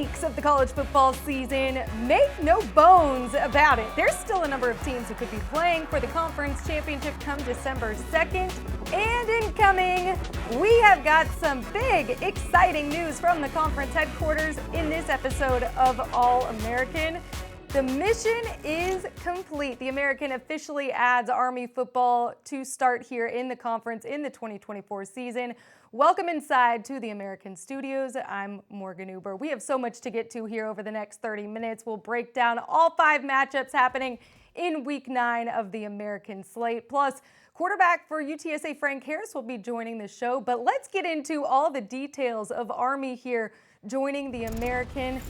weeks of the college football season. Make no bones about it. There's still a number of teams who could be playing for the conference championship come December 2nd. And incoming, we have got some big, exciting news from the conference headquarters in this episode of All American. The mission is complete. The American officially adds Army football to start here in the conference in the 2024 season. Welcome inside to the American Studios. I'm Morgan Uber. We have so much to get to here over the next 30 minutes. We'll break down all 5 matchups happening in Week 9 of the American slate. Plus, quarterback for UTSA Frank Harris will be joining the show. But let's get into all the details of Army here joining the American.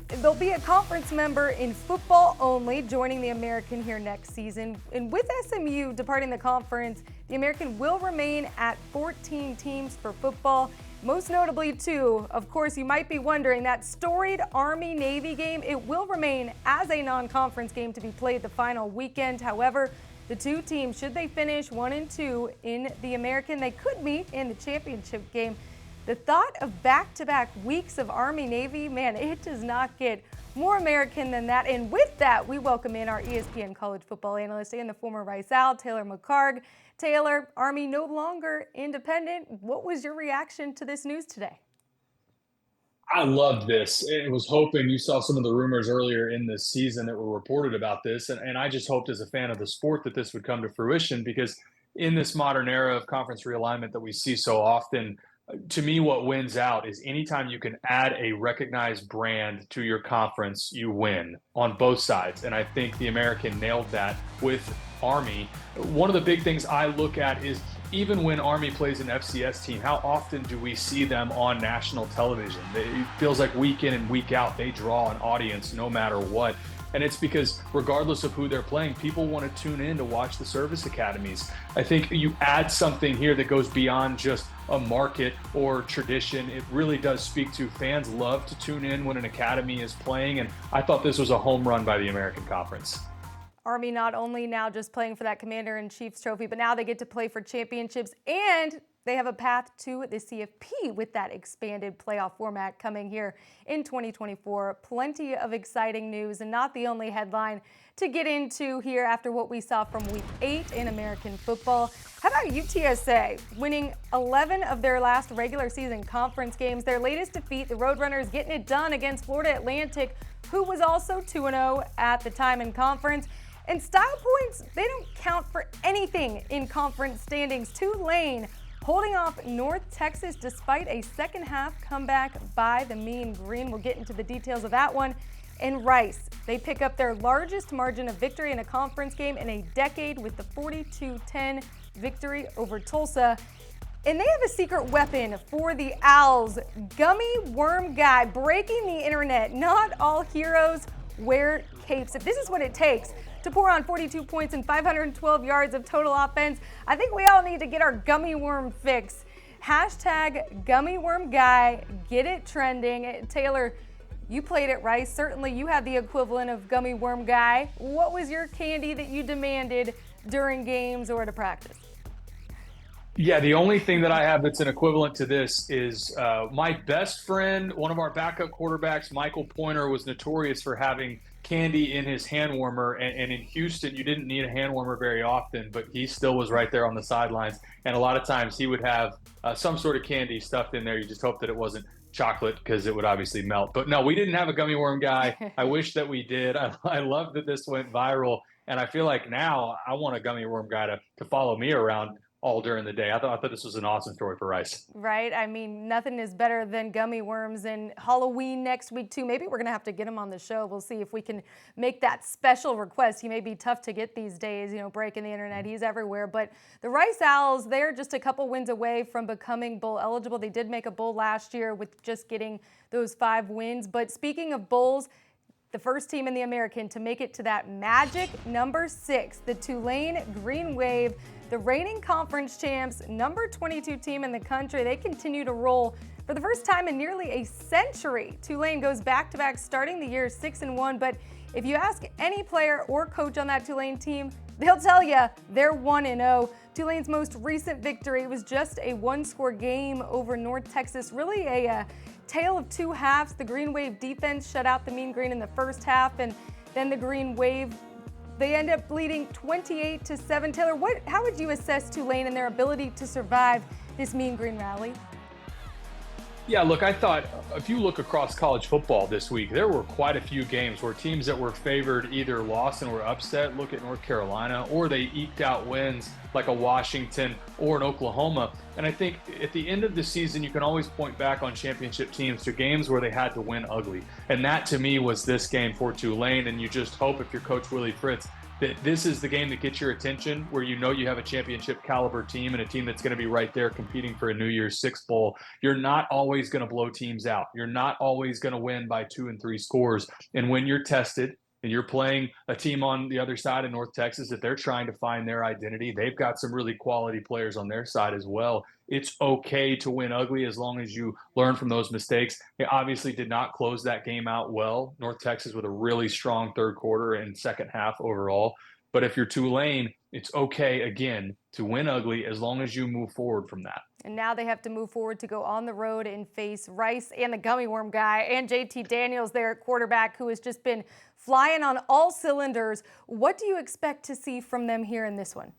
There'll be a conference member in football only joining the American here next season. And with SMU departing the conference, the American will remain at 14 teams for football. Most notably, too, of course, you might be wondering, that storied Army-Navy game, it will remain as a non-conference game to be played the final weekend. However, the two teams, should they finish 1 and 2 in the American, they could meet in the championship game. The thought of back-to-back weeks of Army-Navy, man, it does not get more American than that. And with that, we welcome in our ESPN college football analyst and the former Rice Owl, Taylor McHargue. Taylor, Army no longer independent. What was your reaction to this news today? I loved this. It was hoping, you saw some of the rumors earlier in this season that were reported about this, and I just hoped as a fan of the sport that this would come to fruition, because in this modern era of conference realignment that we see so often, to me, what wins out is anytime you can add a recognized brand to your conference, you win on both sides. And I think the American nailed that with Army. One of the big things I look at is, even when Army plays an FCS team, how often do we see them on national television? It feels like week in and week out, they draw an audience no matter what. And it's because regardless of who they're playing, people want to tune in to watch the service academies. I think you add something here that goes beyond just a market or tradition. It really does speak to fans love to tune in when an academy is playing. And I thought this was a home run by the American Conference. Army not only now just playing for that Commander-in-Chief's trophy, but now they get to play for championships, and they have a path to the CFP with that expanded playoff format coming here in 2024. Plenty of exciting news, and not the only headline to get into here after what we saw from Week 8 in American football. How about UTSA winning 11 of their last regular season conference games? Their latest defeat, the Roadrunners getting it done against Florida Atlantic, who was also 2-0 at the time in conference. And style points, they don't count for anything in conference standings. Tulane holding off North Texas despite a second half comeback by the Mean Green. We'll get into the details of that one. And Rice, they pick up their largest margin of victory in a conference game in a decade with the 42-10 victory over Tulsa. And they have a secret weapon for the Owls, Gummy Worm Guy, breaking the internet. Not all heroes wear capes. If this is what it takes to pour on 42 points and 512 yards of total offense, I think we all need to get our gummy worm fix. Hashtag Gummy Worm Guy, get it trending. Taylor, you played at Rice. Certainly you had the equivalent of Gummy Worm Guy. What was your candy that you demanded during games or to practice? Yeah, the only thing that I have that's an equivalent to this is my best friend, one of our backup quarterbacks, Michael Pointer, was notorious for having candy in his hand warmer. And in Houston, you didn't need a hand warmer very often, but he still was right there on the sidelines. And a lot of times he would have some sort of candy stuffed in there. You just hope that it wasn't chocolate, because it would obviously melt. But no, we didn't have a gummy worm guy. I wish that we did. I love that this went viral. And I feel like now I want a gummy worm guy to follow me around all during the day. I thought this was an awesome story for Rice. Right? I mean, nothing is better than gummy worms, and Halloween next week too. Maybe we're going to have to get him on the show. We'll see if we can make that special request. He may be tough to get these days, breaking the internet. He's everywhere. But the Rice Owls, they're just a couple wins away from becoming bowl eligible. They did make a bowl last year with just getting those 5 wins. But speaking of bowls, the first team in the American to make it to that magic number 6, the Tulane Green Wave, the reigning conference champs, number 22 team in the country. They continue to roll for the first time in nearly a century. Tulane goes back-to-back, starting the year 6-1. But if you ask any player or coach on that Tulane team, they'll tell you they're 1-0. Tulane's most recent victory was just a one-score game over North Texas. Really a tale of two halves. The Green Wave defense shut out the Mean Green in the first half, and then the Green Wave, they end up leading 28-7. Taylor, how would you assess Tulane and their ability to survive this Mean Green rally? Yeah, look, I thought if you look across college football this week, there were quite a few games where teams that were favored either lost and were upset. Look at North Carolina, or they eked out wins like a Washington or an Oklahoma. And I think at the end of the season, you can always point back on championship teams to games where they had to win ugly. And that to me was this game for Tulane. And you just hope, if you're Coach Willie Fritz, that this is the game that gets your attention, where you know you have a championship caliber team and a team that's going to be right there competing for a New Year's Six bowl. You're not always going to blow teams out. You're not always going to win by 2 and 3 scores. And when you're tested and you're playing a team on the other side of North Texas that they're trying to find their identity, they've got some really quality players on their side as well. It's okay to win ugly as long as you learn from those mistakes. They obviously did not close that game out well. North Texas with a really strong third quarter and second half overall. But if you're Tulane, it's okay, again, to win ugly as long as you move forward from that. And now they have to move forward to go on the road and face Rice and the Gummy Worm guy and JT Daniels there at quarterback, who has just been flying on all cylinders. What do you expect to see from them here in this one?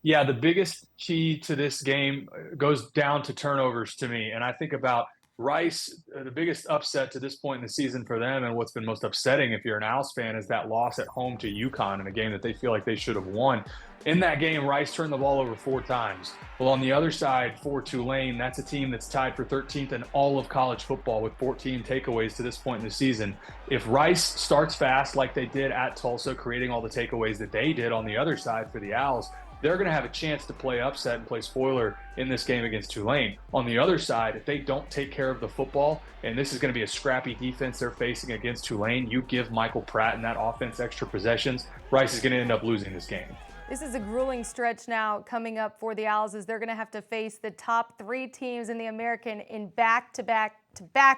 Yeah, the biggest key to this game goes down to turnovers to me. And I think about Rice, the biggest upset to this point in the season for them, and what's been most upsetting if you're an Owls fan, is that loss at home to UConn in a game that they feel like they should have won. In that game, Rice turned the ball over 4 times. Well, on the other side for Tulane, that's a team that's tied for 13th in all of college football with 14 takeaways to this point in the season. If Rice starts fast like they did at Tulsa, creating all the takeaways that they did on the other side for the Owls, they're going to have a chance to play upset and play spoiler in this game against Tulane. On the other side, if they don't take care of the football, and this is going to be a scrappy defense they're facing against Tulane, you give Michael Pratt and that offense extra possessions, Rice is going to end up losing this game. This is a grueling stretch now coming up for the Owls, as they're going to have to face the top 3 teams in the American in back-to-back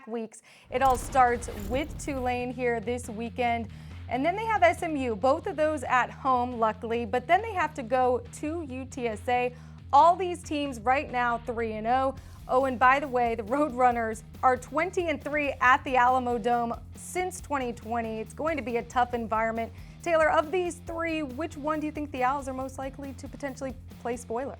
weeks. It all starts with Tulane here this weekend. And then they have SMU, both of those at home, luckily, but then they have to go to UTSA. All these teams right now 3-0. Oh, and by the way, the Roadrunners are 20-3 at the Alamo Dome since 2020. It's going to be a tough environment. Taylor, of these 3, which one do you think the Owls are most likely to potentially play spoiler?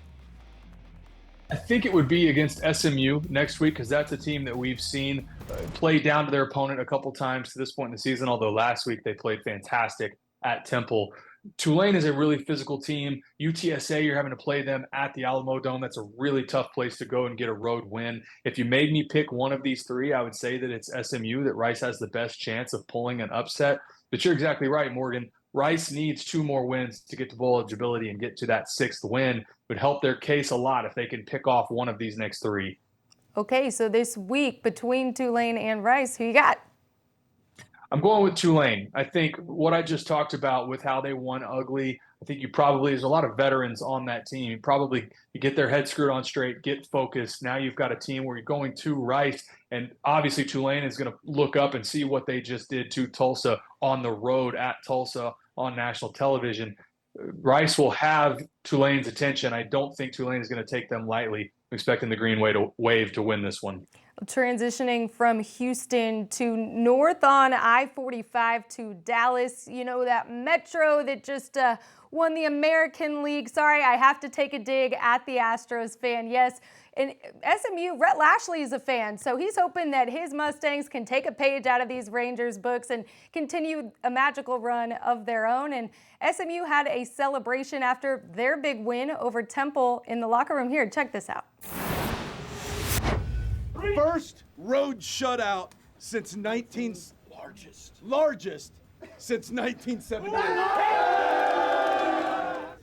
I think it would be against SMU next week, because that's a team that we've seen play down to their opponent a couple times to this point in the season, although last week they played fantastic at Temple. Tulane is a really physical team. UTSA, you're having to play them at the Alamo Dome. That's a really tough place to go and get a road win. If you made me pick one of these 3, I would say that it's SMU, that Rice has the best chance of pulling an upset. But you're exactly right, Morgan. Rice needs 2 more wins to get to bowl eligibility and get to that 6th win. It would help their case a lot if they can pick off one of these next 3. Okay, so this week between Tulane and Rice, who you got? I'm going with Tulane. I think what I just talked about with how they won ugly, I think there's a lot of veterans on that team. You get their head screwed on straight, get focused. Now you've got a team where you're going to Rice, and obviously Tulane is going to look up and see what they just did to Tulsa on the road at Tulsa on national television. Rice will have Tulane's attention. I don't think Tulane is going to take them lightly. I'm expecting the Green Wave to win this one. Transitioning from Houston to north on I-45 to Dallas, you know, that metro that just won the American League. Sorry, I have to take a dig at the Astros fan. Yes, and SMU, Rhett Lashley is a fan, so he's hoping that his Mustangs can take a page out of these Rangers books and continue a magical run of their own. And SMU had a celebration after their big win over Temple in the locker room. Here, check this out. First road shutout since largest since 1978.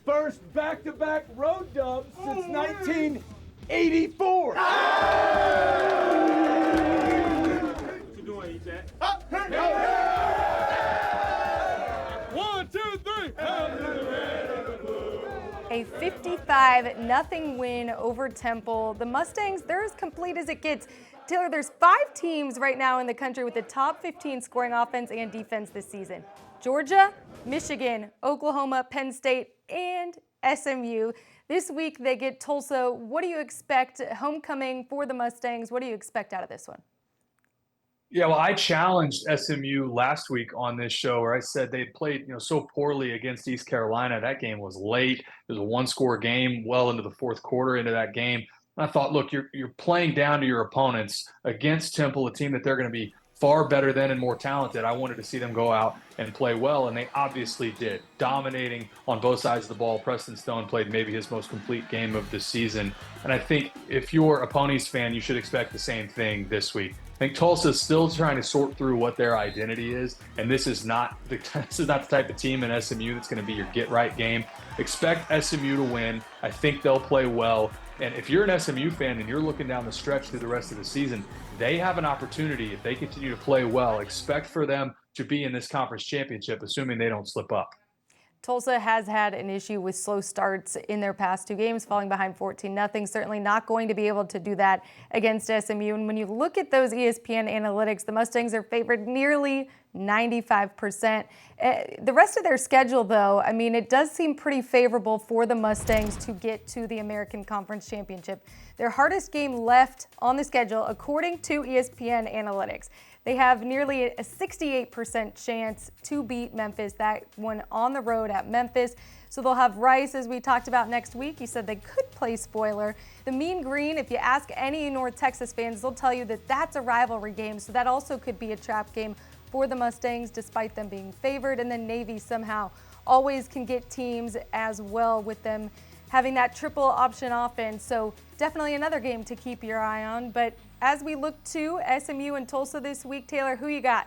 First back-to-back road dub since 1984. What you doing, E-Jack? 1, 2, 3. A 55-0 win over Temple. The Mustangs, they're as complete as it gets. Taylor, there's 5 teams right now in the country with the top 15 scoring offense and defense this season. Georgia, Michigan, Oklahoma, Penn State, and SMU. This week they get Tulsa. What do you expect? Homecoming for the Mustangs. What do you expect out of this one? Yeah, well, I challenged SMU last week on this show where I said they played, so poorly against East Carolina. That game was late. It was a one-score game, well into the fourth quarter into that game. And I thought, look, you're playing down to your opponents against Temple, a team that they're going to be far better than and more talented. I wanted to see them go out and play well, and they obviously did, dominating on both sides of the ball. Preston Stone played maybe his most complete game of the season. And I think if you're a Ponies fan, you should expect the same thing this week. I think Tulsa is still trying to sort through what their identity is, and this is not the type of team in SMU that's going to be your get-right game. Expect SMU to win. I think they'll play well. And if you're an SMU fan and you're looking down the stretch through the rest of the season, they have an opportunity, if they continue to play well, expect for them to be in this conference championship, assuming they don't slip up. Tulsa has had an issue with slow starts in their past two games, falling behind 14-0. Certainly not going to be able to do that against SMU. And when you look at those ESPN analytics, the Mustangs are favored nearly 95%. The rest of their schedule, though, I mean, it does seem pretty favorable for the Mustangs to get to the American Conference Championship. Their hardest game left on the schedule, according to ESPN analytics. They have nearly a 68% chance to beat Memphis, that one on the road at Memphis. So they'll have Rice, as we talked about, next week. You said they could play spoiler. The Mean Green, if you ask any North Texas fans, they'll tell you that that's a rivalry game. So that also could be a trap game for the Mustangs, despite them being favored. And then Navy somehow always can get teams as well with them having that triple option offense. So definitely another game to keep your eye on. But as we look to SMU and Tulsa this week, Taylor, who you got?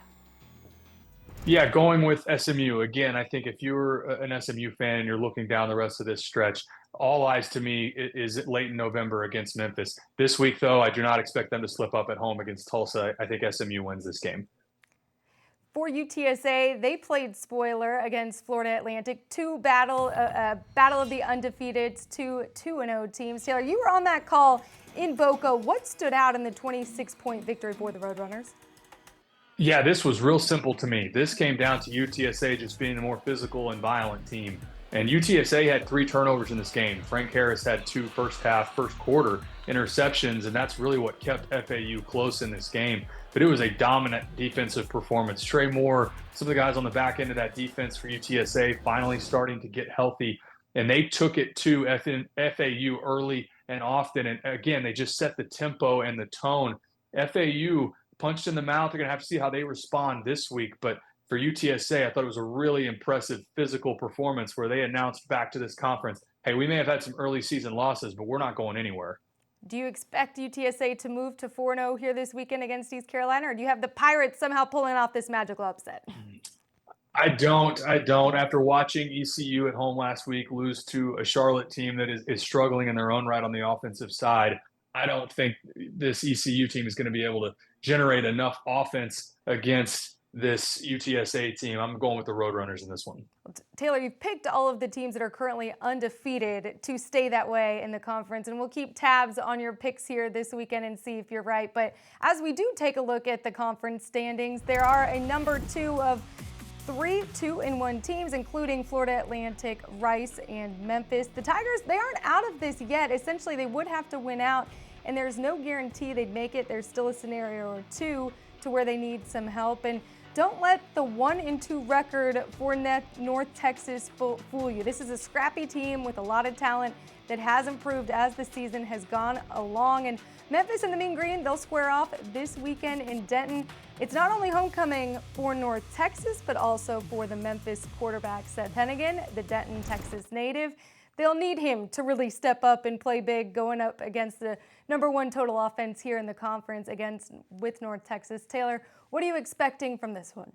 Yeah, going with SMU. Again, I think if you're an SMU fan and you're looking down the rest of this stretch, all eyes to me is late in November against Memphis. This week, though, I do not expect them to slip up at home against Tulsa. I think SMU wins this game. For UTSA, they played spoiler against Florida Atlantic. Battle of the undefeateds, two 2-0 teams. Taylor, you were on that call in Boca. What stood out in the 26-point victory for the Roadrunners? Yeah, this was real simple to me. This came down to UTSA just being a more physical and violent team. And UTSA had 3 turnovers in this game. Frank Harris had 2 first quarter interceptions, and that's really what kept FAU close in this game. But it was a dominant defensive performance. Trey Moore, some of the guys on the back end of that defense for UTSA finally starting to get healthy, and they took it to FAU early and often. And again, they just set the tempo and the tone. FAU punched in the mouth. They're going to have to see how they respond this week. But for UTSA, I thought it was a really impressive physical performance where they announced back to this conference, hey, we may have had some early season losses, but we're not going anywhere. Do you expect UTSA to move to 4-0 here this weekend against East Carolina, or do you have the Pirates somehow pulling off this magical upset? I don't. After watching ECU at home last week lose to a Charlotte team that is struggling in their own right on the offensive side, I don't think this ECU team is going to be able to generate enough offense against this UTSA team. I'm going with the Roadrunners in this one. Taylor, you've picked all of the teams that are currently undefeated to stay that way in the conference, and we'll keep tabs on your picks here this weekend and see if you're right. But as we do take a look at the conference standings, there are a number 2 of 3 2-1 teams, including Florida Atlantic, Rice, and Memphis. The Tigers, they aren't out of this yet. Essentially, they would have to win out, and there's no guarantee they'd make it. There's still a scenario or 2 to where they need some help. And don't let the 1-2 record for North Texas fool you. This is a scrappy team with a lot of talent that has improved as the season has gone along. And Memphis and the Mean Green, they'll square off this weekend in Denton. It's not only homecoming for North Texas, but also for the Memphis quarterback, Seth Hennigan, the Denton, Texas native. They'll need him to really step up and play big going up against the number 1 total offense here in the conference with North Texas. Taylor, what are you expecting from this one?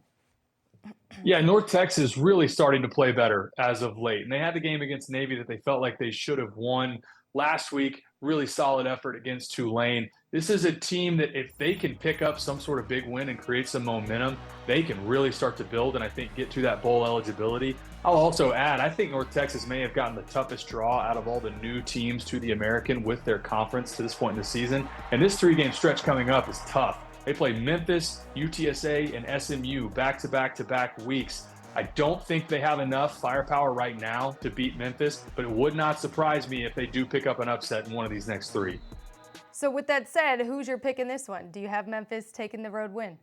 Yeah, North Texas really starting to play better as of late. And they had the game against Navy that they felt like they should have won last week. Really solid effort against Tulane. This is a team that if they can pick up some sort of big win and create some momentum, they can really start to build and I think get to that bowl eligibility. I'll also add, I think North Texas may have gotten the toughest draw out of all the new teams to the American with their conference to this point in the season. And this 3-game stretch coming up is tough. They play Memphis, UTSA, and SMU back-to-back-to-back weeks. I don't think they have enough firepower right now to beat Memphis, but it would not surprise me if they do pick up an upset in one of these next three. So with that said, who's your pick in this one? Do you have Memphis taking the road win?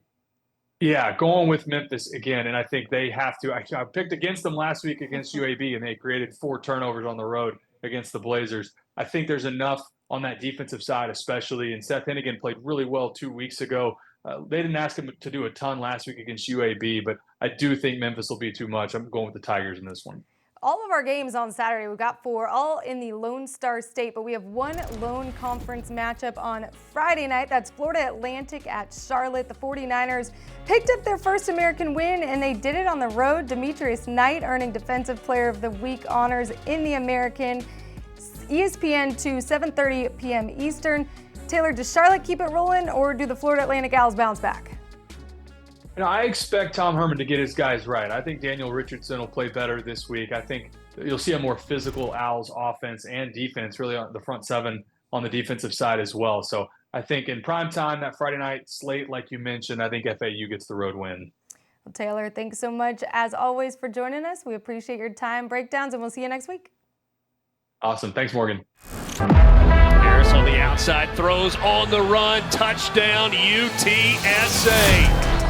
Yeah, going with Memphis again, and I think they have to. I picked against them last week against UAB, and they created 4 turnovers on the road against the Blazers. I think there's enough on that defensive side, especially, and Seth Hennigan played really well 2 weeks ago. They didn't ask him to do a ton last week against UAB, but I do think Memphis will be too much. I'm going with the Tigers in this one. All of our games on Saturday, we've got 4, all in the Lone Star State, but we have one lone conference matchup on Friday night. That's Florida Atlantic at Charlotte. The 49ers picked up their first American win, and they did it on the road. Demetrius Knight earning Defensive Player of the Week honors in the American. ESPN to 7:30 p.m. Eastern. Taylor, does Charlotte keep it rolling, or do the Florida Atlantic Owls bounce back? I expect Tom Herman to get his guys right. I think Daniel Richardson will play better this week. I think you'll see a more physical Owls offense and defense, really on the front 7 on the defensive side as well. So I think in prime time, that Friday night slate, like you mentioned, I think FAU gets the road win. Well, Taylor, thanks so much, as always, for joining us. We appreciate your time, breakdowns, and we'll see you next week. Awesome. Thanks, Morgan. Harris on the outside, throws on the run, touchdown UTSA.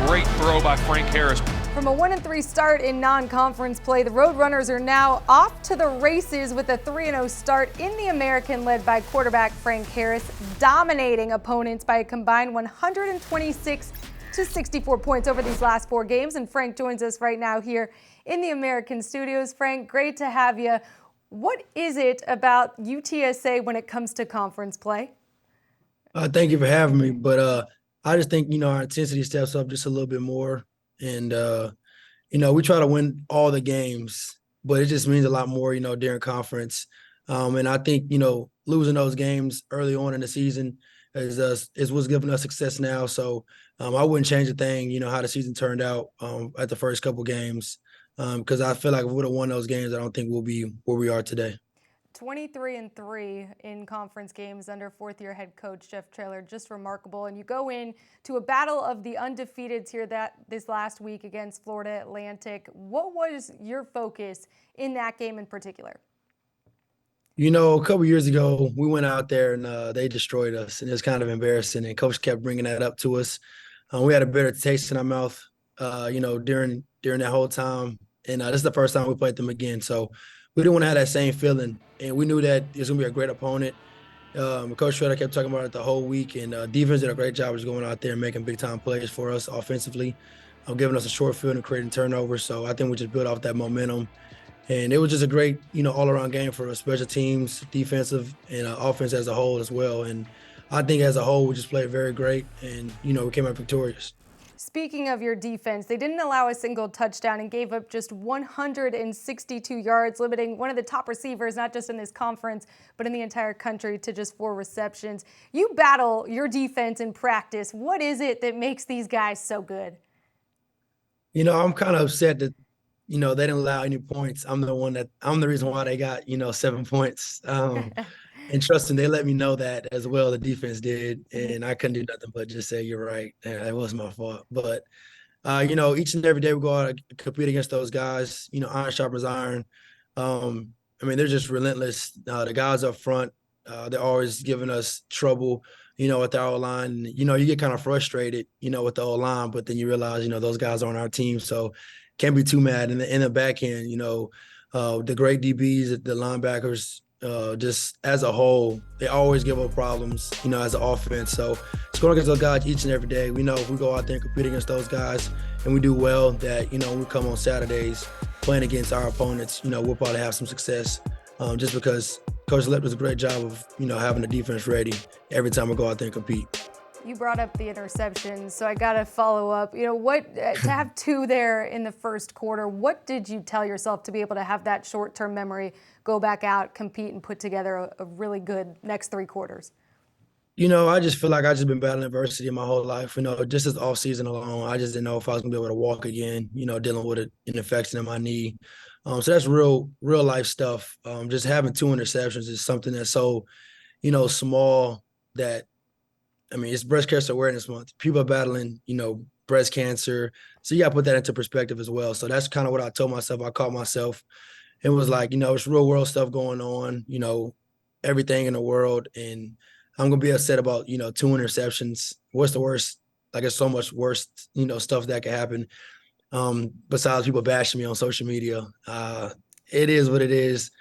Great throw by Frank Harris. From a 1-3 start in non-conference play, the Roadrunners are now off to the races with a 3-0 start in the American, led by quarterback Frank Harris, dominating opponents by a combined 126 to 64 points over these last 4 games. And Frank joins us right now here in the American studios. Frank, great to have you. What is it about UTSA when it comes to conference play? Thank you for having me. But I just think, our intensity steps up just a little bit more. And, we try to win all the games, but it just means a lot more, during conference. And I think, losing those games early on in the season is what's giving us success now. So I wouldn't change a thing, how the season turned out at the first couple games. Because I feel like if we would have won those games, I don't think we'll be where we are today. 23-3 in conference games under 4th-year head coach Jeff Traylor, just remarkable. And you go in to a battle of the undefeateds here this last week against Florida Atlantic. What was your focus in that game in particular? A couple years ago, we went out there and they destroyed us, and it was kind of embarrassing. And coach kept bringing that up to us. We had a bitter taste in our mouth, during that whole time. And this is the first time we played them again. So we didn't want to have that same feeling. And we knew that it was going to be a great opponent. Coach Shredder kept talking about it the whole week. And defense did a great job of just going out there and making big-time plays for us offensively, giving us a short field and creating turnovers. So I think we just built off that momentum. And it was just a great, all-around game for us, special teams, defensive, and offense as a whole as well. And I think as a whole, we just played very great. And, we came out victorious. Speaking of your defense, they didn't allow a single touchdown and gave up just 162 yards, limiting one of the top receivers, not just in this conference, but in the entire country, to just 4 receptions. You battle your defense in practice. What is it that makes these guys so good? I'm kind of upset that, they didn't allow any points. I'm the reason why they got, 7 points. And trust me, they let me know that as well. The defense did, and I couldn't do nothing but just say, you're right. It was my fault. But, each and every day we go out and compete against those guys, iron sharpens iron. They're just relentless. The guys up front, they're always giving us trouble, with our O-line. You get kind of frustrated, with the O-line, but then you realize, those guys are on our team. So can't be too mad. In the back end, the great DBs, the linebackers, just as a whole, they always give up problems, as an offense. So scoring against those guys each and every day, we know if we go out there and compete against those guys and we do well, that, we come on Saturdays playing against our opponents, we'll probably have some success, just because Coach Lep does a great job of, having the defense ready every time we go out there and compete. You brought up the interceptions, so I got to follow up. What to have 2 there in the first quarter, what did you tell yourself to be able to have that short-term memory, go back out, compete, and put together a really good next 3 quarters? I just feel like I've just been battling adversity my whole life. Just this offseason alone, I just didn't know if I was going to be able to walk again, dealing with an infection in my knee. So that's real life stuff. Just having 2 interceptions is something that's so, small that, it's Breast Cancer Awareness Month. People are battling, breast cancer. So you got to put that into perspective as well. So that's kind of what I told myself. I caught myself and was like, it's real world stuff going on, everything in the world. And I'm going to be upset about, 2 interceptions. What's the worst? Like, it's so much worse, stuff that could happen. Besides people bashing me on social media. It is what it is.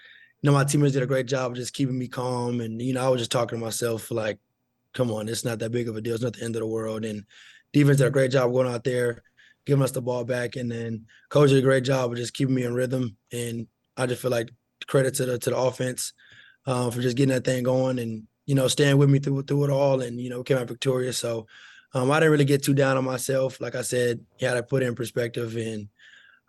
My teammates did a great job of just keeping me calm. And, I was just talking to myself like, come on, it's not that big of a deal. It's not the end of the world. And defense did a great job going out there, giving us the ball back. And then coach did a great job of just keeping me in rhythm. And I just feel like credit to the offense for just getting that thing going and, staying with me through it all and, came out victorious. So I didn't really get too down on myself. Like I said, you had to put it in perspective. And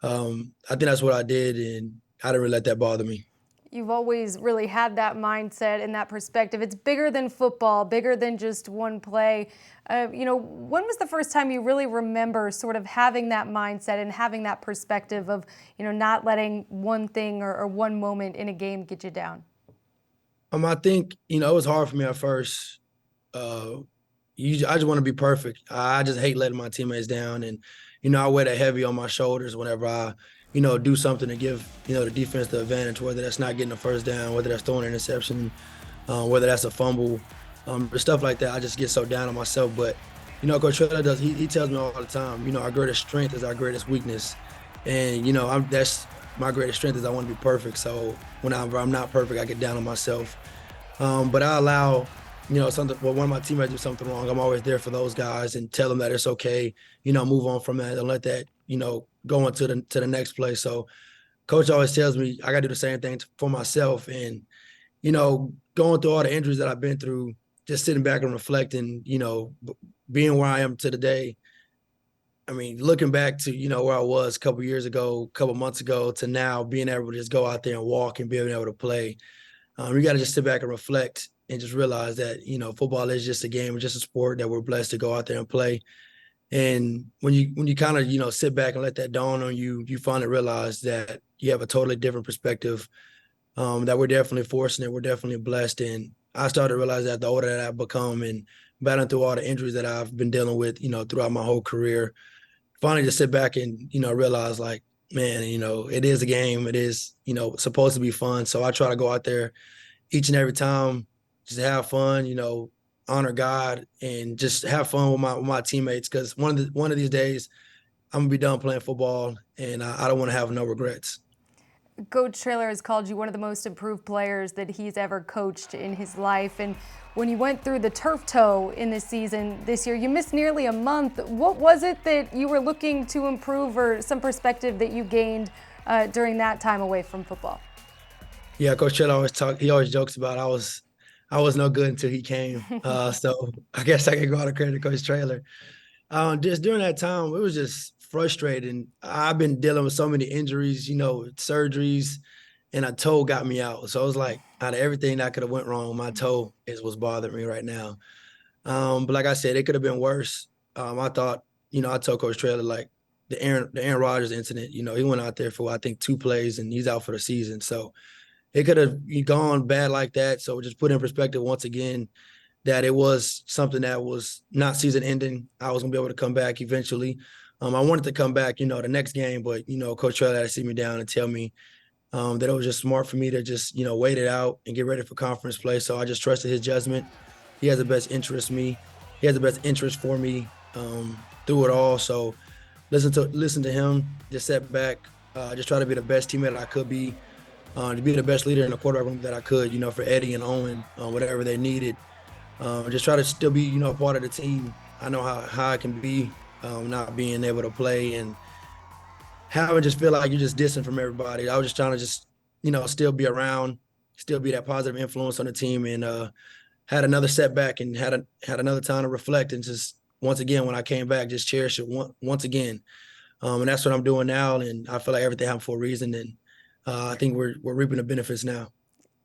I think that's what I did. And I didn't really let that bother me. You've always really had that mindset and that perspective. It's bigger than football, bigger than just one play. When was the first time you really remember sort of having that mindset and having that perspective of, not letting one thing or one moment in a game get you down? I think, it was hard for me at first. I just want to be perfect. I just hate letting my teammates down. And, I wear that heavy on my shoulders whenever I do something to give, the defense the advantage, whether that's not getting a first down, whether that's throwing an interception, whether that's a fumble, stuff like that. I just get so down on myself. But, Coach Trailer does, he tells me all the time, our greatest strength is our greatest weakness. And, that's my greatest strength is I want to be perfect. So whenever I'm not perfect, I get down on myself. But I allow, one of my teammates do something wrong, I'm always there for those guys and tell them that it's okay, move on from that and let that, go into the next play. So coach always tells me I got to do the same thing for myself. And, going through all the injuries that I've been through, just sitting back and reflecting, being where I am to today. I mean, looking back to, where I was a couple years ago, a couple months ago to now being able to just go out there and walk and being able to play. You got to just sit back and reflect and just realize that, football is just a game, it's just a sport that we're blessed to go out there and play. And when you kind of, sit back and let that dawn on you, you finally realize that you have a totally different perspective, that we're definitely fortunate, we're definitely blessed. And I started to realize that the older that I've become and battling through all the injuries that I've been dealing with, throughout my whole career, finally just sit back and, realize like, man, it is a game. It is, supposed to be fun. So I try to go out there each and every time, just have fun, honor God and just have fun with my teammates. Cause one of these days I'm gonna be done playing football and I don't want to have no regrets. Coach Traylor has called you one of the most improved players that he's ever coached in his life. And when you went through the turf toe in this season this year, you missed nearly a month. What was it that you were looking to improve or some perspective that you gained during that time away from football? Yeah, Coach Traylor he always jokes about I was no good until he came. So I guess I can go out of credit to Coach Traylor. Just during that time, it was just frustrating. I've been dealing with so many injuries, surgeries, and a toe got me out. So it was like out of everything that could have went wrong, my toe is what's bothering me right now. But like I said, it could have been worse. I thought, I told Coach Traylor like the Aaron Rodgers incident. He went out there for I think 2 plays and he's out for the season. So it could have gone bad like that. So just put in perspective once again that it was something that was not season ending. I was gonna be able to come back eventually. I wanted to come back, the next game, but Coach Traylor had to sit me down and tell me that it was just smart for me to just, wait it out and get ready for conference play. So I just trusted his judgment. He has the best interest in me. He has the best interest for me through it all. So listen to him, just sit back, just try to be the best teammate I could be, to be the best leader in the quarterback room that I could, for Eddie and Owen, whatever they needed. Just try to still be, part of the team. I know how I can be, not being able to play and having just feel like you're just distant from everybody. I was just trying to just, still be around, still be that positive influence on the team, and had another setback and had another time to reflect and just once again when I came back, just cherish it once again. And that's what I'm doing now. And I feel like everything happened for a reason, and I think we're reaping the benefits now.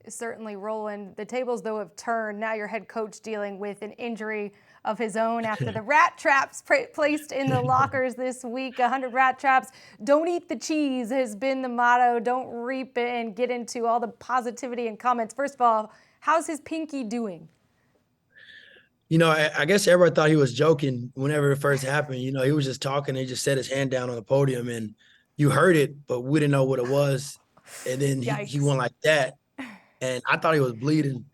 Certainly, Roland. The tables, though, have turned. Now your head coach dealing with an injury of his own after the rat traps placed in the lockers this week. 100 rat traps. Don't eat the cheese has been the motto. Don't reap it, and get into all the positivity and comments. First of all, how's his pinky doing? I guess everybody thought he was joking whenever it first happened. He was just talking. He just set his hand down on the podium, and you heard it, but we didn't know what it was. And then he went like that, and I thought he was bleeding,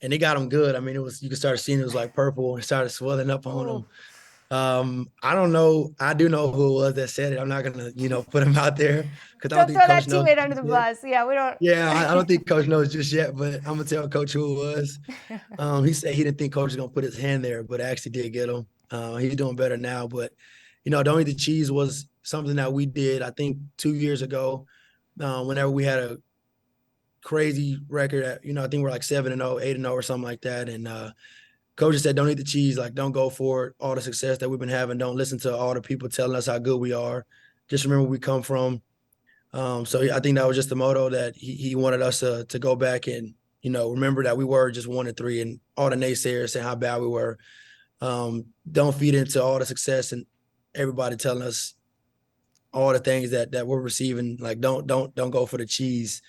and it got him good. I mean, you could start seeing it was like purple and started swelling up on him. I don't know. I do know who it was that said it. I'm not gonna, put him out there because I don't think throw that Coach knows teammate under the bus. Yeah, we don't. Yeah, I don't think Coach knows just yet, but I'm gonna tell Coach who it was. He said he didn't think Coach was gonna put his hand there, but actually did get him. He's doing better now. But Don't Eat the Cheese was something that we did, I think, 2 years ago. Whenever we had a crazy record at, I think we're like 7-0, 8-0 or something like that. And Coach just said, don't eat the cheese. Like, don't go for it. All the success that we've been having. Don't listen to all the people telling us how good we are. Just remember where we come from. So I think that was just the motto that he wanted us to go back and, remember that we were just 1-3 and all the naysayers saying how bad we were. Don't feed into all the success and everybody telling us all the things that we're receiving. Like, don't go for the cheese.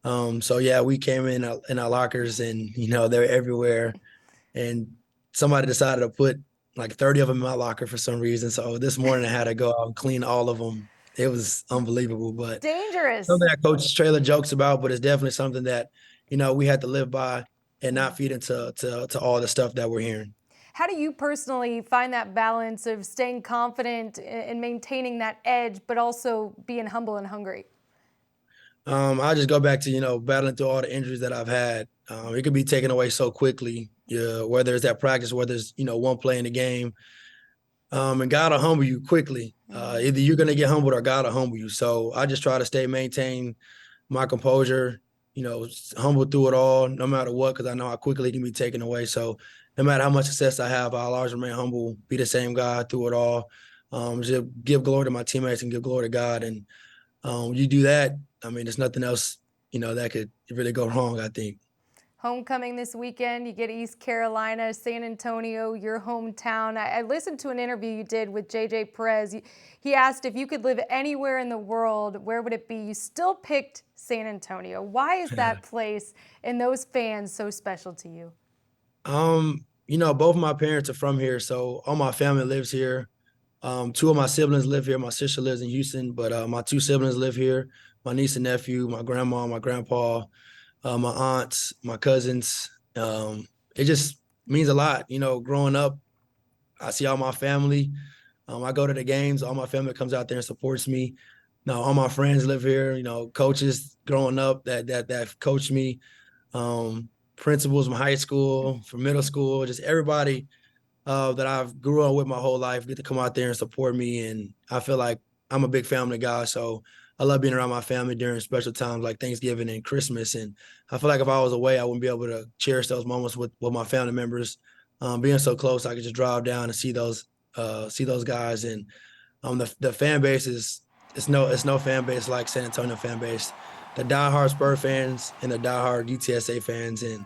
So yeah, we came in our lockers and, they're everywhere. And somebody decided to put like 30 of them in my locker for some reason. So this morning I had to go out and clean all of them. It was unbelievable, but dangerous. Something that Coach Traylor jokes about, but it's definitely something that, we had to live by and not feed into to all the stuff that we're hearing. How do you personally find that balance of staying confident and maintaining that edge, but also being humble and hungry? I just go back to, battling through all the injuries that I've had. It could be taken away so quickly, whether it's at practice, whether it's, one play in the game. And God will humble you quickly. Either you're going to get humbled or God will humble you. So I just try to maintain my composure, humble through it all, no matter what, because I know how quickly it can be taken away. So no matter how much success I have, I'll always remain humble, be the same guy through it all. Just give glory to my teammates and give glory to God. And you do that, I mean, there's nothing else, that could really go wrong, I think. Homecoming this weekend, you get East Carolina, San Antonio, your hometown. I listened to an interview you did with JJ Perez. He asked if you could live anywhere in the world, where would it be? You still picked San Antonio. Why is that place and those fans so special to you? Both of my parents are from here, so all my family lives here. 2 of my siblings live here. My sister lives in Houston, but my 2 siblings live here. My niece and nephew, my grandma, my grandpa, my aunts, my cousins. It just means a lot. Growing up, I see all my family. I go to the games. All my family comes out there and supports me. All my friends live here. Coaches growing up that coached me, principals from high school, from middle school, just everybody that I've grew up with my whole life get to come out there and support me. And I feel like I'm a big family guy, so I love being around my family during special times like Thanksgiving and Christmas. And I feel like if I was away, I wouldn't be able to cherish those moments with my family members. Being so close, I could just drive down and see those guys. And the fan base it's no fan base like San Antonio fan base. The diehard Spur fans and the diehard UTSA fans, and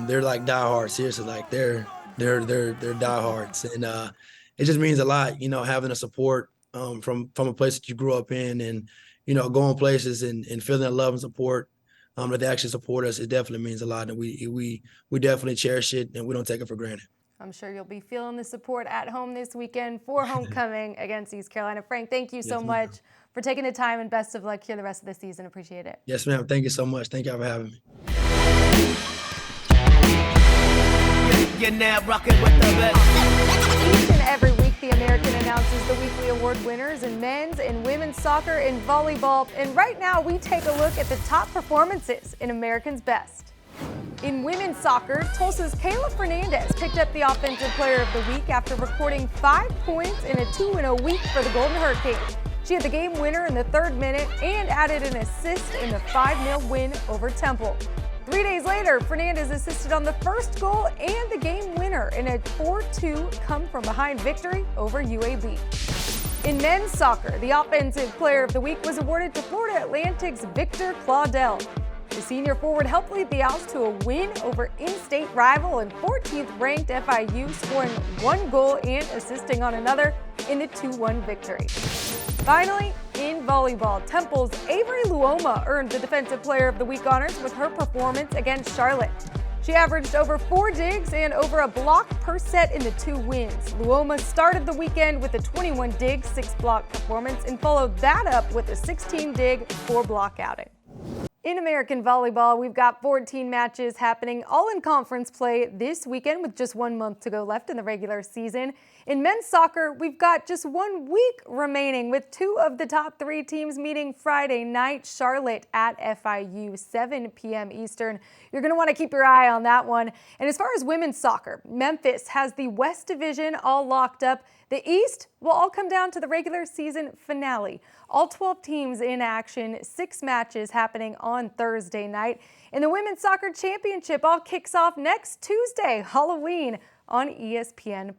they're like diehard. Seriously, like they're diehards, and it just means a lot, having the support from a place that you grew up in, and going places and feeling that love and support that they actually support us. It definitely means a lot, and we definitely cherish it, and we don't take it for granted. I'm sure you'll be feeling the support at home this weekend for homecoming against East Carolina. Frank, thank you so much for taking the time, and best of luck here the rest of the season. Appreciate it. Yes, ma'am. Thank you so much. Thank you for having me. You're now rocking with the best. Each and every week, the American announces the weekly award winners in men's and women's soccer and volleyball. And right now, we take a look at the top performances in America's Best. In women's soccer, Tulsa's Kayla Fernandez picked up the Offensive Player of the Week after recording 5 points in a 2-0 week for the Golden Hurricanes. She had the game winner in the 3rd minute and added an assist in the 5-0 win over Temple. 3 days later, Fernandez assisted on the first goal and the game winner in a 4-2 come-from-behind victory over UAB. In men's soccer, the Offensive Player of the Week was awarded to Florida Atlantic's Victor Claudel. The senior forward helped lead the Owls to a win over in-state rival and 14th-ranked FIU, scoring 1 goal and assisting on another in the 2-1 victory. Finally, in volleyball, Temple's Avery Luoma earned the Defensive Player of the Week honors with her performance against Charlotte. She She averaged over 4 digs and over a block per set in the 2 wins. Luoma started the weekend with a 21 dig, 6 block performance and followed that up with a 16 dig, 4 block outing. In American volleyball, we've got 14 matches happening all in conference play this weekend with just 1 month to go left in the regular season. In men's soccer, we've got just 1 week remaining with 2 of the top 3 teams meeting Friday night. Charlotte at FIU, 7 p.m. Eastern. You're going to want to keep your eye on that one. And as far as women's soccer, Memphis has the West Division all locked up. The East will all come down to the regular season finale. All 12 teams in action, 6 matches happening on Thursday night. And the Women's Soccer Championship all kicks off next Tuesday, Halloween, on ESPN+.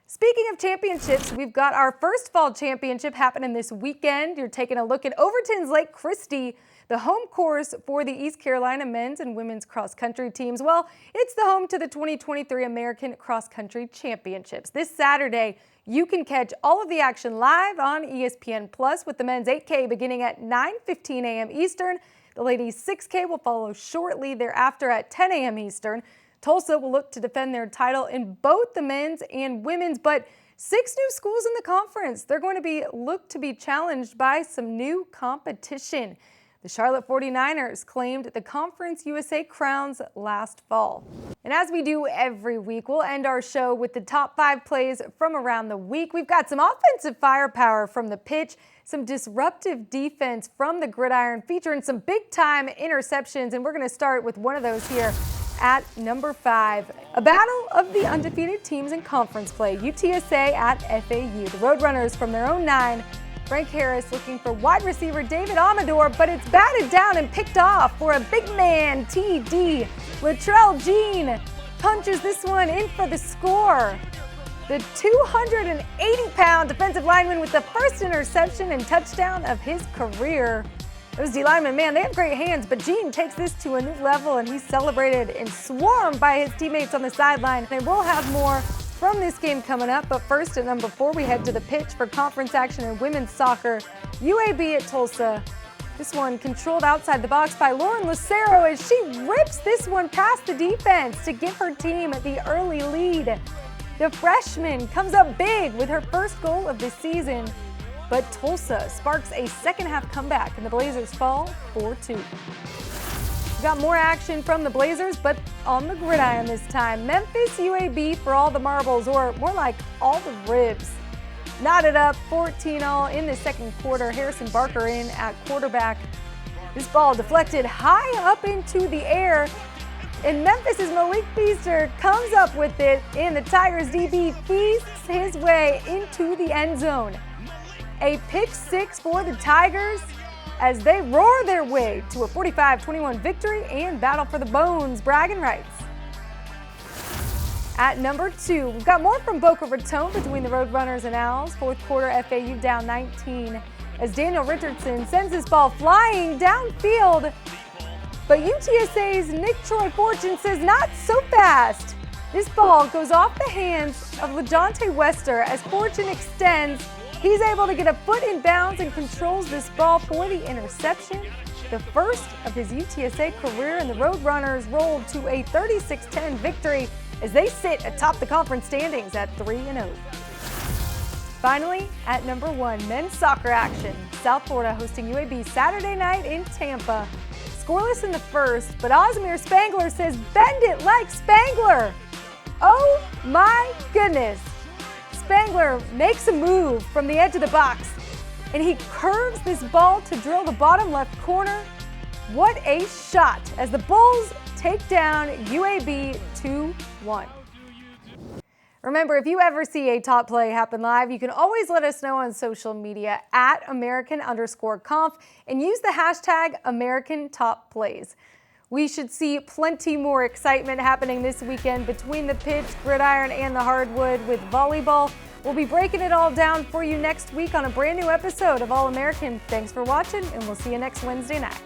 Speaking of championships, we've got our first fall championship happening this weekend. You're taking a look at Overton's Lake Christie, the home course for the East Carolina men's and women's cross-country teams. Well, it's the home to the 2023 American Cross Country Championships. This Saturday, you can catch all of the action live on ESPN Plus with the men's 8K beginning at 9:15 a.m. Eastern. The ladies' 6K will follow shortly thereafter at 10 a.m. Eastern. Tulsa will look to defend their title in both the men's and women's, but 6 new schools in the conference. They're going to look to be challenged by some new competition. The Charlotte 49ers claimed the Conference USA crowns last fall. And as we do every week, we'll end our show with the top 5 plays from around the week. We've got some offensive firepower from the pitch, some disruptive defense from the gridiron, featuring some big-time interceptions, and we're going to start with one of those here at number 5. A battle of the undefeated teams in conference play. UTSA at FAU. The Roadrunners from their own 9. Frank Harris looking for wide receiver David Amador, but it's batted down and picked off for a big man, TD. Latrell Jean punches this one in for the score. The 280-pound defensive lineman with the first interception and touchdown of his career. Those D linemen, man, they have great hands, but Jean takes this to a new level, and he's celebrated and swarmed by his teammates on the sideline. They will have more from this game coming up, but first at number 4, we head to the pitch for conference action in women's soccer. UAB at Tulsa. This one controlled outside the box by Lauren Lucero as she rips this one past the defense to give her team the early lead. The freshman comes up big with her first goal of the season, but Tulsa sparks a second-half comeback and the Blazers fall 4-2. Got more action from the Blazers, but on the gridiron this time. Memphis UAB for all the marbles, or more like all the ribs. Knotted up 14-all in the second quarter. Harrison Barker in at quarterback. This ball deflected high up into the air, and Memphis' Malik Feaster comes up with it, and the Tigers DB feasts his way into the end zone. A pick 6 for the Tigers as they roar their way to a 45-21 victory and battle for the Bones bragging rights. At number 2, we've got more from Boca Raton between the Roadrunners and Owls. Fourth quarter, FAU down 19 as Daniel Richardson sends this ball flying downfield. But UTSA's Nick Troy Fortune says not so fast. This ball goes off the hands of LaJonte Wester as Fortune extends. He's able to get a foot in bounds and controls this ball for the interception. The first of his UTSA career, and the Roadrunners rolled to a 36-10 victory as they sit atop the conference standings at 3-0. Finally, at number 1, men's soccer action. South Florida hosting UAB Saturday night in Tampa. Scoreless in the first, but Osmir Spangler says, "Bend it like Spangler." Oh my goodness. Spangler makes a move from the edge of the box, and he curves this ball to drill the bottom left corner. What a shot as the Bulls take down UAB 2-1. Remember, if you ever see a top play happen live, you can always let us know on social media at American_conf and use the hashtag #AmericanTopPlays. We should see plenty more excitement happening this weekend between the pitch, gridiron, and the hardwood with volleyball. We'll be breaking it all down for you next week on a brand new episode of All American. Thanks for watching, and we'll see you next Wednesday night.